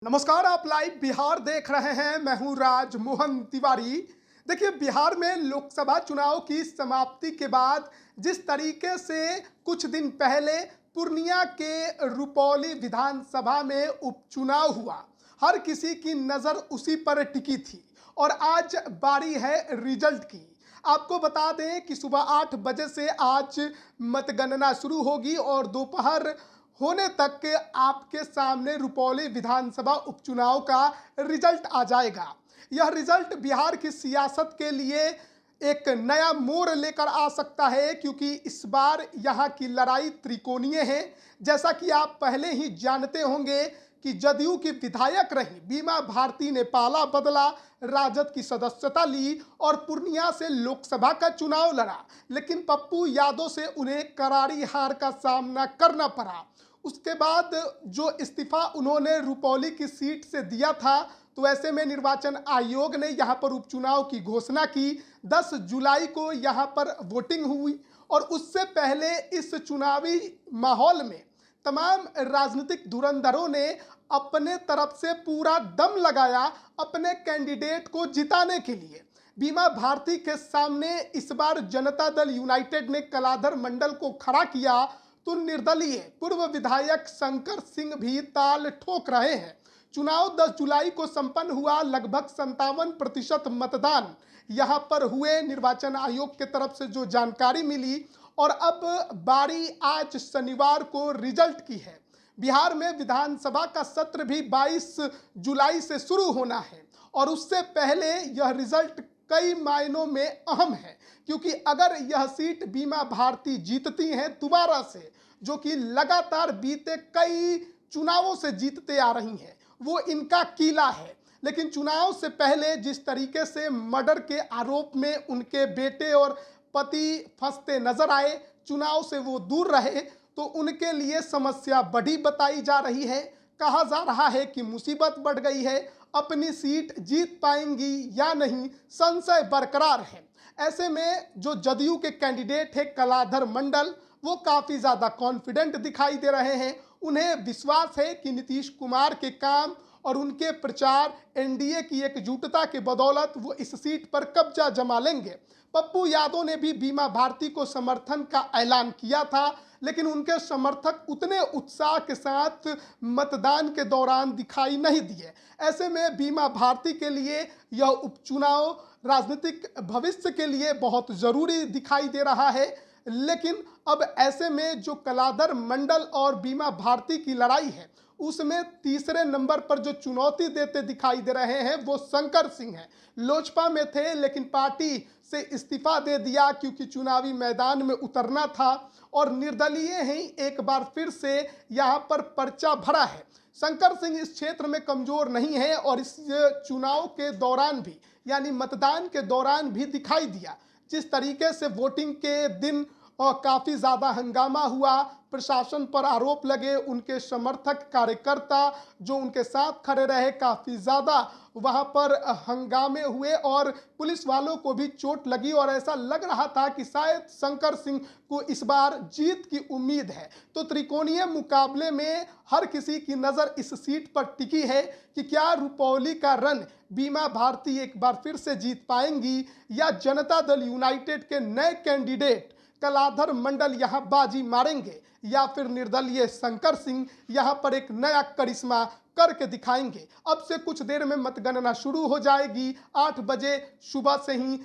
नमस्कार, आप लाइव बिहार देख रहे हैं। मैं हूं राज मोहन तिवारी। देखिए, बिहार में लोकसभा चुनाव की समाप्ति के बाद जिस तरीके से कुछ दिन पहले पूर्णिया के रुपौली विधानसभा में उपचुनाव हुआ, हर किसी की नज़र उसी पर टिकी थी और आज बारी है रिजल्ट की। आपको बता दें कि सुबह 8 बजे से आज मतगणना शुरू होगी और दोपहर होने तक आपके सामने रुपौली विधानसभा उपचुनाव का रिजल्ट आ जाएगा। यह रिजल्ट बिहार की सियासत के लिए एक नया मोड़ लेकर आ सकता है, क्योंकि इस बार यहाँ की लड़ाई त्रिकोणीय है। जैसा कि आप पहले ही जानते होंगे कि जदयू की विधायक रही बीमा भारती ने पाला बदला, राजद की सदस्यता ली और पूर्णिया से लोकसभा का चुनाव लड़ा, लेकिन पप्पू यादव से उन्हें करारी हार का सामना करना पड़ा। उसके बाद जो इस्तीफा उन्होंने रुपौली की सीट से दिया था, तो ऐसे में निर्वाचन आयोग ने यहाँ पर उपचुनाव की घोषणा की। 10 जुलाई को यहाँ पर वोटिंग हुई और उससे पहले इस चुनावी माहौल में तमाम राजनीतिक धुरंधरों ने अपने तरफ से पूरा दम लगाया अपने कैंडिडेट को जिताने के लिए। बीमा भारती के सामने इस बार जनता दल यूनाइटेड ने कलाधर मंडल को खड़ा किया, तो निर्दलीय पूर्व विधायक शंकर सिंह भी ताल ठोक रहे हैं। चुनाव 10 जुलाई को संपन्न हुआ। लगभग 57% मतदान यहां पर हुए, निर्वाचन आयोग के तरफ से जो जानकारी मिली। और अब बारी आज शनिवार को रिजल्ट की है। बिहार में विधानसभा का सत्र भी 22 जुलाई से शुरू होना है और उससे पहले यह रिजल्ट कई मायनों में अहम है, क्योंकि अगर यह सीट बीमा भारती जीतती हैं दोबारा से, जो कि लगातार बीते कई चुनावों से जीतते आ रही हैं, वो इनका किला है। लेकिन चुनाव से पहले जिस तरीके से मर्डर के आरोप में उनके बेटे और पति फंसते नजर आए, चुनाव से वो दूर रहे, तो उनके लिए समस्या बड़ी बताई जा रही है। कहा जा रहा है कि मुसीबत बढ़ गई है, अपनी सीट जीत पाएंगी या नहीं, संशय बरकरार है। ऐसे में जो जदयू के कैंडिडेट है कलाधर मंडल, वो काफ़ी ज़्यादा कॉन्फिडेंट दिखाई दे रहे हैं। उन्हें विश्वास है कि नीतीश कुमार के काम और उनके प्रचार, एनडीए की एकजुटता के बदौलत वो इस सीट पर कब्जा जमा लेंगे। पप्पू यादव ने भी बीमा भारती को समर्थन का ऐलान किया था, लेकिन उनके समर्थक उतने उत्साह के साथ मतदान के दौरान दिखाई नहीं दिए। ऐसे में बीमा भारती के लिए यह उपचुनाव राजनीतिक भविष्य के लिए बहुत ज़रूरी दिखाई दे रहा है। लेकिन अब ऐसे में जो कलाधर मंडल और बीमा भारती की लड़ाई है, उसमें तीसरे नंबर पर जो चुनौती देते दिखाई दे रहे हैं वो शंकर सिंह हैं। लोजपा में थे लेकिन पार्टी से इस्तीफा दे दिया, क्योंकि चुनावी मैदान में उतरना था और निर्दलीय ही एक बार फिर से यहाँ पर पर्चा भरा है। शंकर सिंह इस क्षेत्र में कमज़ोर नहीं है और इस चुनाव के दौरान भी, यानी मतदान के दौरान भी दिखाई दिया। जिस तरीके से वोटिंग के दिन काफ़ी ज़्यादा हंगामा हुआ, प्रशासन पर आरोप लगे, उनके समर्थक कार्यकर्ता जो उनके साथ खड़े रहे, काफ़ी ज़्यादा वहाँ पर हंगामे हुए और पुलिस वालों को भी चोट लगी और ऐसा लग रहा था कि शायद शंकर सिंह को इस बार जीत की उम्मीद है। तो त्रिकोणीय मुकाबले में हर किसी की नज़र इस सीट पर टिकी है कि क्या रुपौली का रन बीमा भारती एक बार फिर से जीत पाएंगी या जनता दल यूनाइटेड के नए कैंडिडेट कलाधर मंडल यहाँ बाजी मारेंगे, या फिर निर्दलीय शंकर सिंह यहाँ पर एक नया करिश्मा करके दिखाएंगे। अब से कुछ देर में मतगणना शुरू हो जाएगी। 8 बजे सुबह से ही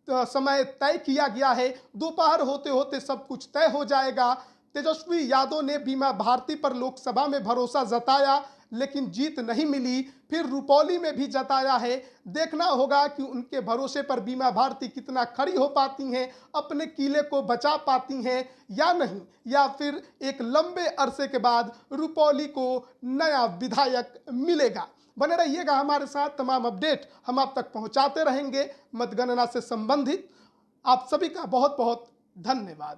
समय तय किया गया है। दोपहर होते होते सब कुछ तय हो जाएगा। तेजस्वी यादव ने बीमा भारती पर लोकसभा में भरोसा जताया, लेकिन जीत नहीं मिली। फिर रुपौली में भी जताया है। देखना होगा कि उनके भरोसे पर बीमा भारती कितना खड़ी हो पाती हैं, अपने किले को बचा पाती हैं या नहीं, या फिर एक लंबे अरसे के बाद रुपौली को नया विधायक मिलेगा। बने रहिएगा हमारे साथ, तमाम अपडेट हम आप तक पहुंचाते रहेंगे मतगणना से संबंधित। आप सभी का बहुत बहुत धन्यवाद।